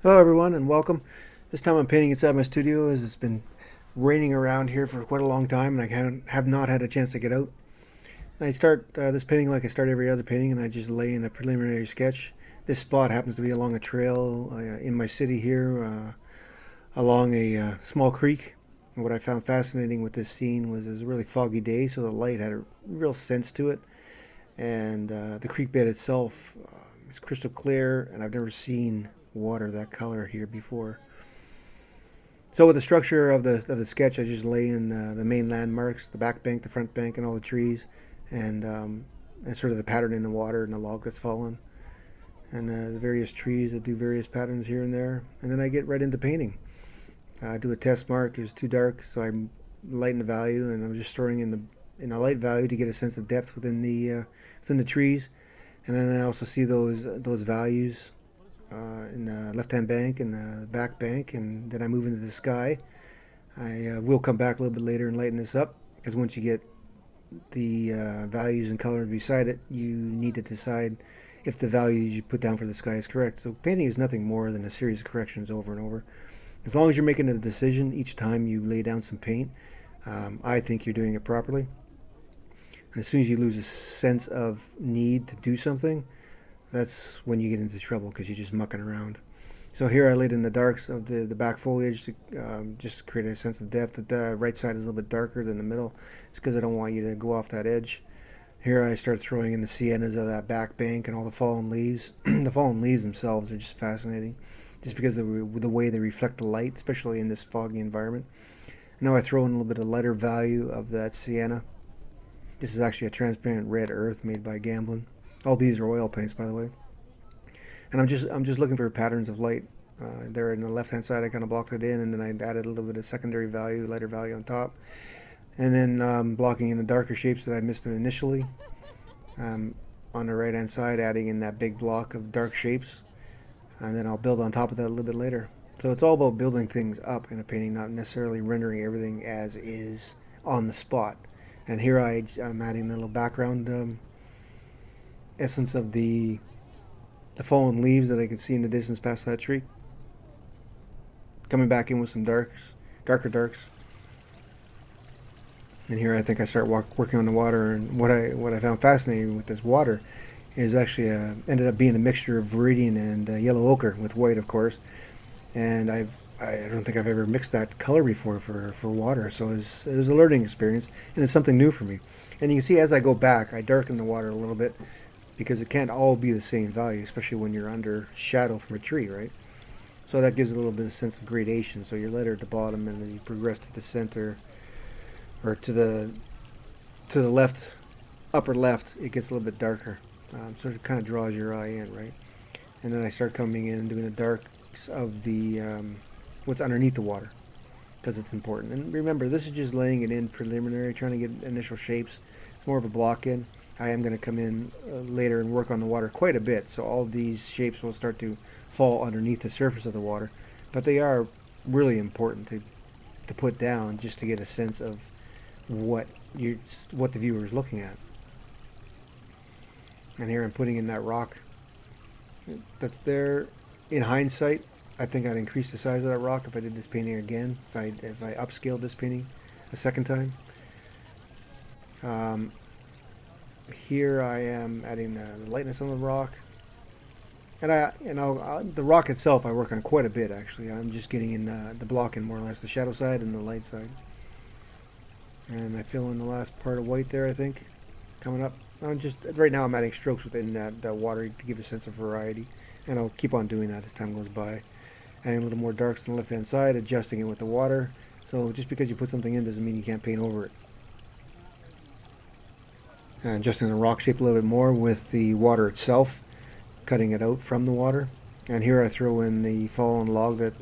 Hello everyone and welcome. This time I'm painting inside my studio as it's been raining around here for quite a long time and have not had a chance to get out. I start this painting like I start every other painting, and I just lay in a preliminary sketch. This spot happens to be along a trail in my city here, along a small creek. And what I found fascinating with this scene was it was a really foggy day, so the light had a real sense to it, and the creek bed itself is crystal clear, and I've never seen water that color here before. So with the structure of the sketch, I just lay in the main landmarks, the back bank, the front bank, and all the trees, and sort of the pattern in the water and the log that's fallen, and the various trees that do various patterns here and there. And then I get right into painting. I do a test mark. It's too dark, so I lighten the value, and I'm just storing in a light value to get a sense of depth within the trees. And then I also see those values in the left-hand bank and the back bank, and then I move into the sky. I will come back a little bit later and lighten this up, because once you get the values and colors beside it, you need to decide if the values you put down for the sky is correct. So painting is nothing more than a series of corrections over and over. As long as you're making a decision each time you lay down some paint, I think you're doing it properly. And as soon as you lose a sense of need to do something, that's when you get into trouble, because you're just mucking around. So here I laid in the darks of the back foliage to just create a sense of depth. The right side is a little bit darker than the middle. It's because I don't want you to go off that edge. Here I start throwing in the siennas of that back bank and all the fallen leaves. The fallen leaves themselves are just fascinating, just because of the way they reflect the light, especially in this foggy environment. Now I throw in a little bit of lighter value of that sienna. This is actually a transparent red earth made by Gamblin. All these are oil paints, by the way. And I'm just looking for patterns of light. There on the left hand side, I kind of blocked it in, and then I added a little bit of secondary value, lighter value on top, and then blocking in the darker shapes that I missed initially. Um, on the right hand side, adding in that big block of dark shapes, and then I'll build on top of that a little bit later. So it's all about building things up in a painting, not necessarily rendering everything as is on the spot. And here I'm adding a little background essence of the fallen leaves that I can see in the distance past that tree. Coming back in with some darker darks. And here I think I start working on the water. And what I found fascinating with this water is actually ended up being a mixture of viridian and yellow ochre with white, of course. And I don't think I've ever mixed that color before for water. So it was a learning experience, and it's something new for me. And you can see as I go back, I darken the water a little bit, because it can't all be the same value, especially when you're under shadow from a tree, right? So that gives a little bit of sense of gradation. So you're lighter at the bottom, and then you progress to the center, or to the left, upper left. It gets a little bit darker, so it kind of draws your eye in, right? And then I start coming in and doing the darks of the what's underneath the water, because it's important. And remember, this is just laying it in preliminary, trying to get initial shapes. It's more of a block in. I am going to come in later and work on the water quite a bit, so all of these shapes will start to fall underneath the surface of the water. But they are really important to put down, just to get a sense of what the viewer is looking at. And here I'm putting in that rock that's there. In hindsight, I think I'd increase the size of that rock if I did this painting again, if I upscaled this painting a second time. Um, Here I am adding the lightness on the rock, and the rock itself I work on quite a bit actually. I'm just getting in the block in more or less the shadow side and the light side, and I fill in the last part of white there. I think coming up. I'm just right now I'm adding strokes within that water to give a sense of variety, and I'll keep on doing that as time goes by. Adding a little more darks on the left hand side, adjusting it with the water. So just because you put something in doesn't mean you can't paint over it. Adjusting the rock shape a little bit more with the water itself, cutting it out from the water. And here I throw in the fallen log that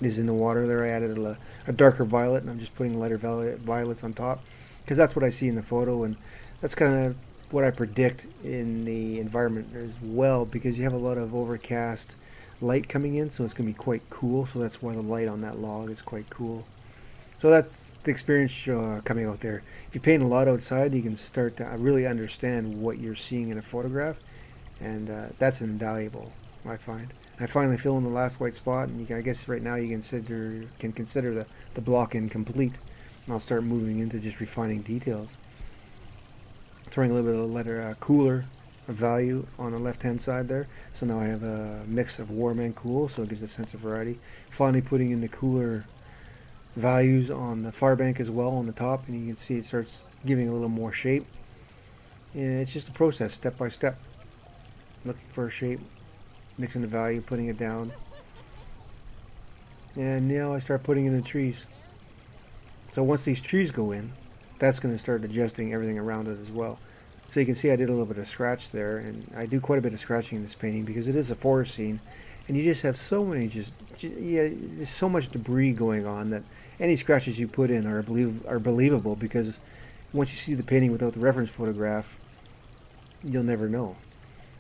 is in the water there. I added a darker violet, and I'm just putting lighter violets on top, because that's what I see in the photo, and that's kind of what I predict in the environment as well, because you have a lot of overcast light coming in, so it's going to be quite cool. So that's why the light on that log is quite cool. So that's the experience coming out there. If you paint a lot outside, you can start to really understand what you're seeing in a photograph, and that's invaluable, I find. I finally fill in the last white spot, and I guess right now you can consider the block incomplete. And I'll start moving into just refining details. Throwing a little bit of letter cooler value on the left hand side there. So now I have a mix of warm and cool, so it gives a sense of variety. Finally putting in the cooler values on the far bank as well on the top, and you can see it starts giving a little more shape. And it's just a process, step by step. Looking for a shape, mixing the value, putting it down. And now I start putting in the trees. So once these trees go in, that's going to start adjusting everything around it as well. So you can see I did a little bit of scratch there, and I do quite a bit of scratching in this painting because it is a forest scene, and you just have so many, there's so much debris going on that any scratches you put in are believable, because once you see the painting without the reference photograph, you'll never know.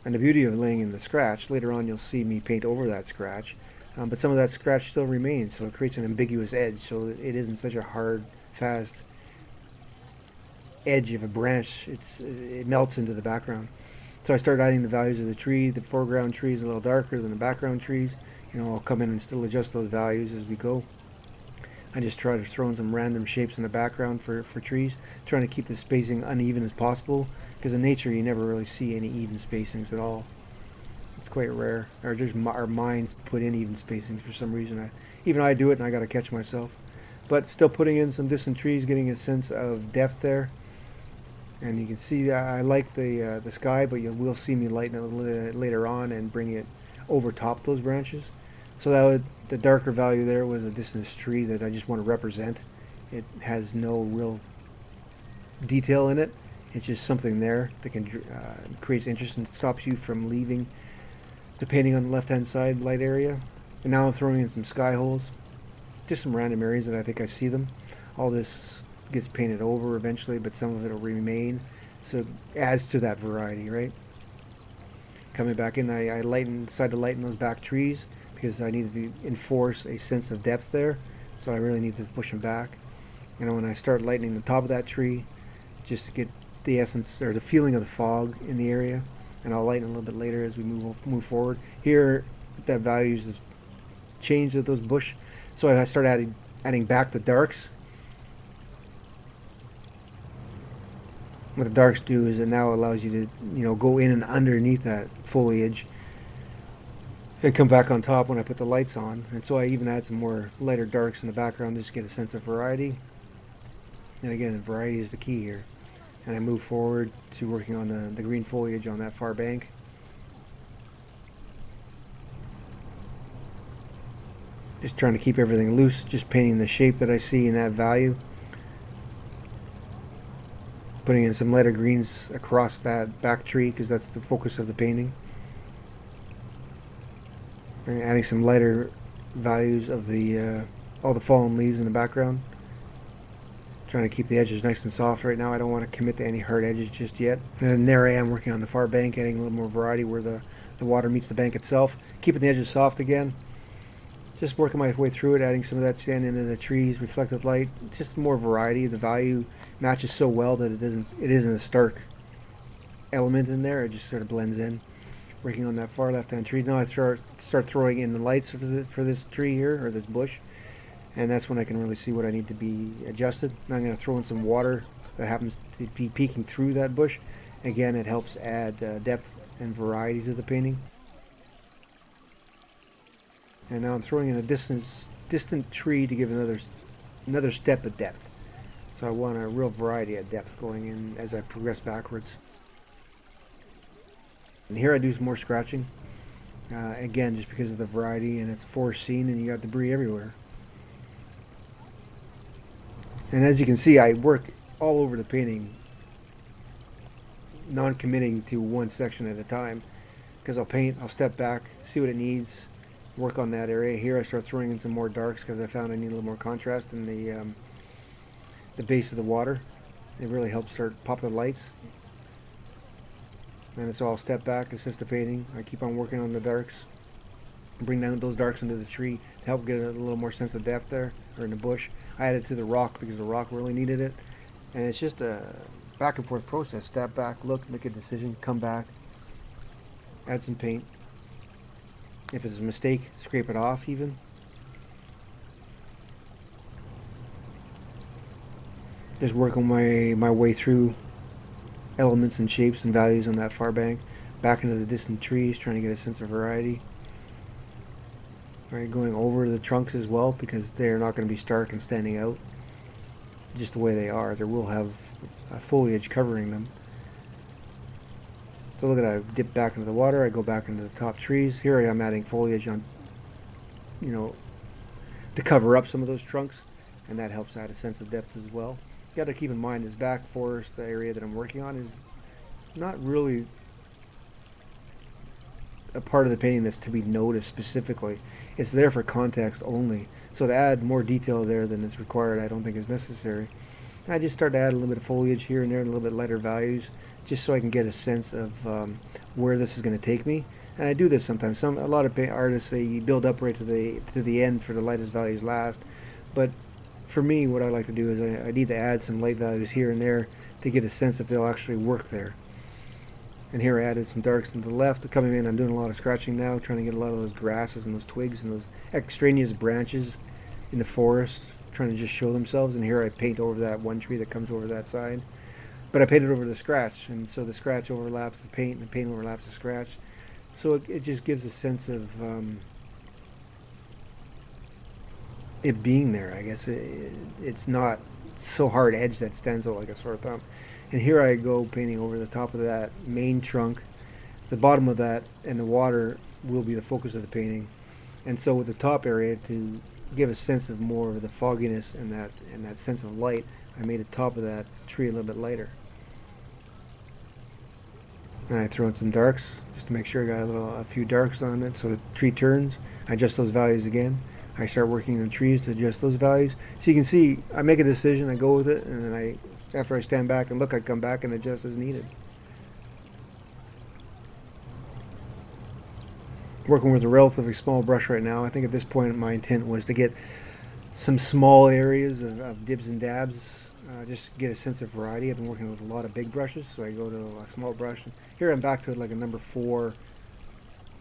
And the beauty of laying in the scratch, later on you'll see me paint over that scratch, but some of that scratch still remains, so it creates an ambiguous edge, so it isn't such a hard, fast edge of a branch. It melts into the background. So I start adding the values of the tree. The foreground tree is a little darker than the background trees. I'll come in and still adjust those values as we go. I just try to throw in some random shapes in the background for trees, trying to keep the spacing uneven as possible, because in nature you never really see any even spacings at all. It's quite rare. Or just our minds put in even spacings for some reason. Even I do it, and I got to catch myself. But still putting in some distant trees, getting a sense of depth there. And you can see I like the sky, but you will see me lighten it later on and bring it over top those branches. So the darker value there was a distant tree that I just want to represent. It has no real detail in it. It's just something there that can creates interest and stops you from leaving the painting on the left-hand side light area. And now I'm throwing in some sky holes, just some random areas that I think I see them. All this gets painted over eventually, but some of it will remain, so it adds to that variety, right? Coming back in, I decided to lighten those back trees because I needed to enforce a sense of depth there, so I really need to push them back. When I start lightening the top of that tree, just to get the essence or the feeling of the fog in the area, and I'll lighten a little bit later as we move forward. Here, that values have changed with those bush, so I start adding back the darks. What the darks do is it now allows you to, go in and underneath that foliage and come back on top when I put the lights on. And so I even add some more lighter darks in the background just to get a sense of variety. And again, variety is the key here. And I move forward to working on the green foliage on that far bank. Just trying to keep everything loose, just painting the shape that I see in that value. Putting in some lighter greens across that back tree because that's the focus of the painting. And adding some lighter values of all the fallen leaves in the background. Trying to keep the edges nice and soft right now. I don't want to commit to any hard edges just yet. And there I am working on the far bank, adding a little more variety where the water meets the bank itself. Keeping the edges soft again. Just working my way through it, adding some of that sand into the trees, reflected light, just more variety. The value matches so well that it isn't a stark element in there. It just sort of blends in. Working on that far left-hand tree. Now I start throwing in the lights for this tree here, or this bush, and that's when I can really see what I need to be adjusted. Now I'm going to throw in some water that happens to be peeking through that bush. Again, it helps add depth and variety to the painting. And now I'm throwing in a distant tree to give another step of depth. So I want a real variety of depth going in as I progress backwards. And here I do some more scratching. Again, just because of the variety, and it's a forest scene and you got debris everywhere. And as you can see, I work all over the painting, non-committing to one section at a time. Because I'll step back, see what it needs, work on that area. Here I start throwing in some more darks because I found I need a little more contrast in the base of the water. It really helps start popping the lights. And it's all step back, assist the painting. I keep on working on the darks. Bring down those darks into the tree to help get a little more sense of depth there, or in the bush. I added to the rock because the rock really needed it. And it's just a back and forth process. Step back, look, make a decision, come back, add some paint. If it's a mistake, scrape it off even. Just working my way through elements and shapes and values on that far bank, back into the distant trees, trying to get a sense of variety. Right, going over the trunks as well, because they're not going to be stark and standing out just the way they are. They will have foliage covering them. So look at that, I dip back into the water, I go back into the top trees. Here I am adding foliage on, to cover up some of those trunks, and that helps add a sense of depth as well. You got to keep in mind this back forest area that I'm working on is not really a part of the painting that's to be noticed specifically. It's there for context only. So to add more detail there than is required, I don't think is necessary. I just start to add a little bit of foliage here and there, and a little bit lighter values, just so I can get a sense of where this is going to take me. And I do this sometimes. A lot of artists say you build up right to the end for the lightest values last. But for me, what I like to do is I need to add some light values here and there to get a sense if they'll actually work there. And here I added some darks to the left. Coming in, I'm doing a lot of scratching now, trying to get a lot of those grasses and those twigs and those extraneous branches in the forest, trying to just show themselves. And here I paint over that one tree that comes over that side. But I painted over the scratch, and so the scratch overlaps the paint, and the paint overlaps the scratch. So it just gives a sense of it being there, I guess. It's not so hard edged that stands out like a sore thumb. And here I go painting over the top of that main trunk. The bottom of that and the water will be the focus of the painting. And so with the top area, to give a sense of more of the fogginess and that sense of light, I made the top of that tree a little bit lighter. And I throw in some darks just to make sure I got a few darks on it so the tree turns. I adjust those values again. I start working on trees to adjust those values. So you can see I make a decision, I go with it, and then after I stand back and look, I come back and adjust as needed. Working with a relatively small brush right now. I think at this point my intent was to get some small areas of dibs and dabs, just get a sense of variety. I've been working with a lot of big brushes, so I go to a small brush. Here I'm back to it like a number 4,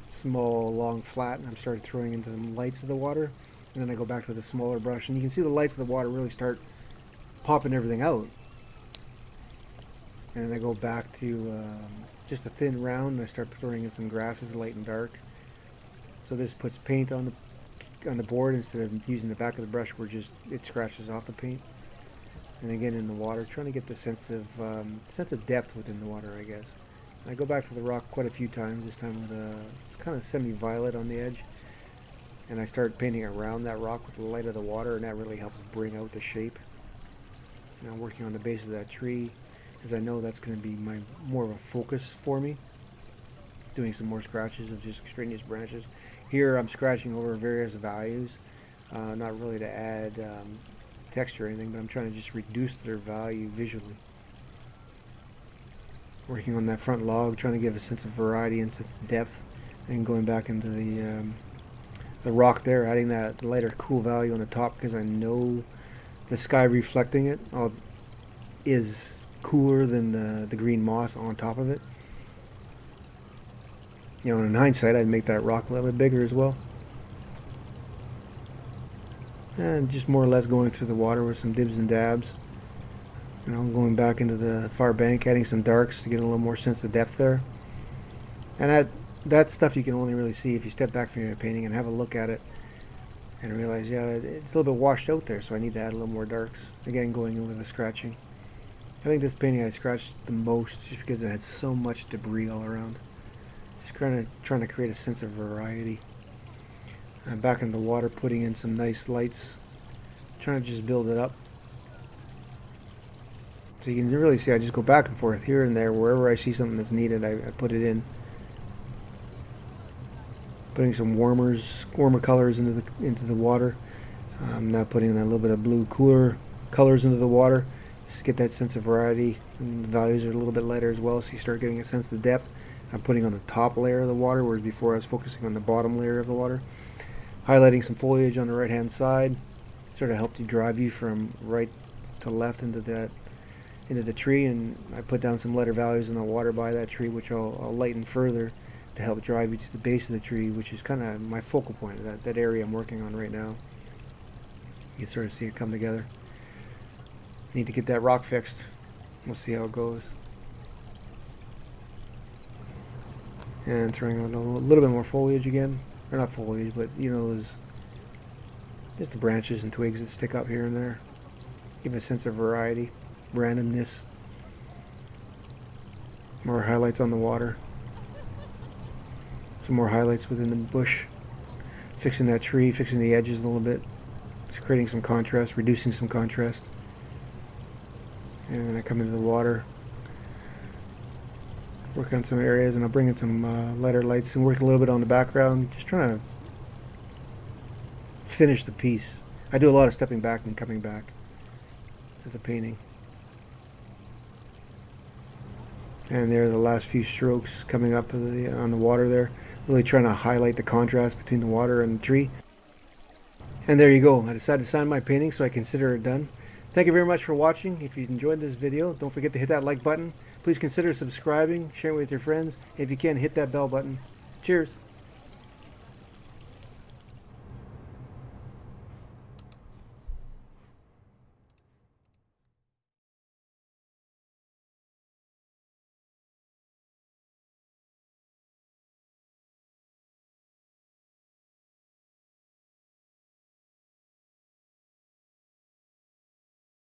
small, long, flat, and I'm started throwing into the lights of the water. And then I go back to the smaller brush, and you can see the lights of the water really start popping everything out. And then I go back to just a thin round, and I start throwing in some grasses, light and dark. So this puts paint on the board instead of using the back of the brush where it scratches off the paint. And again in the water, trying to get the sense of depth within the water, I guess. And I go back to the rock quite a few times, this time with it's kind of semi-violet on the edge. And I start painting around that rock with the light of the water, and that really helps bring out the shape. Now working on the base of that tree, as I know that's going to be more of a focus for me. Doing some more scratches of just extraneous branches. Here I'm scratching over various values, not really to add texture or anything, but I'm trying to just reduce their value visually. Working on that front log, trying to give a sense of variety and sense of depth, and going back into the rock there, adding that lighter cool value on the top because I know the sky reflecting it is cooler than the green moss on top of it. In hindsight, I'd make that rock a little bit bigger as well. And just more or less going through the water with some dibs and dabs. Going back into the far bank, adding some darks to get a little more sense of depth there. And that stuff you can only really see if you step back from your painting and have a look at it and realize, yeah, it's a little bit washed out there, so I need to add a little more darks. Again, going over the scratching. I think this painting I scratched the most just because it had so much debris all around. Just kind of trying to create a sense of variety. I'm back in the water, putting in some nice lights, trying to just build it up. So you can really see I just go back and forth here and there. Wherever I see something that's needed, I put it in. Putting some warmer colors into the water. I'm now putting in a little bit of blue, cooler colors into the water. Just get that sense of variety. And the values are a little bit lighter as well, so you start getting a sense of depth. I'm putting on the top layer of the water, whereas before I was focusing on the bottom layer of the water. Highlighting some foliage on the right hand side. Sort of helped you drive you from right to left into the tree, and I put down some lighter values in the water by that tree, which I'll lighten further to help drive you to the base of the tree, which is kind of my focal point of that area I'm working on right now. You can sort of see it come together. Need to get that rock fixed. We'll see how it goes. And throwing on a little bit more foliage again. Or not foliage, but you know, those just the branches and twigs that stick up here and there. Give a sense of variety, randomness. More highlights on the water. Some more highlights within the bush. Fixing that tree, fixing the edges a little bit. It's creating some contrast, reducing some contrast. And then I come into the water. Work on some areas, and I'll bring in some lighter lights and work a little bit on the background. Just trying to finish the piece. I do a lot of stepping back and coming back to the painting. And there are the last few strokes coming up on the water there. Really trying to highlight the contrast between the water and the tree. And there you go. I decided to sign my painting, so I consider it done. Thank you very much for watching. If you enjoyed this video, don't forget to hit that like button. Please consider subscribing, sharing with your friends. If you can, hit that bell button. Cheers.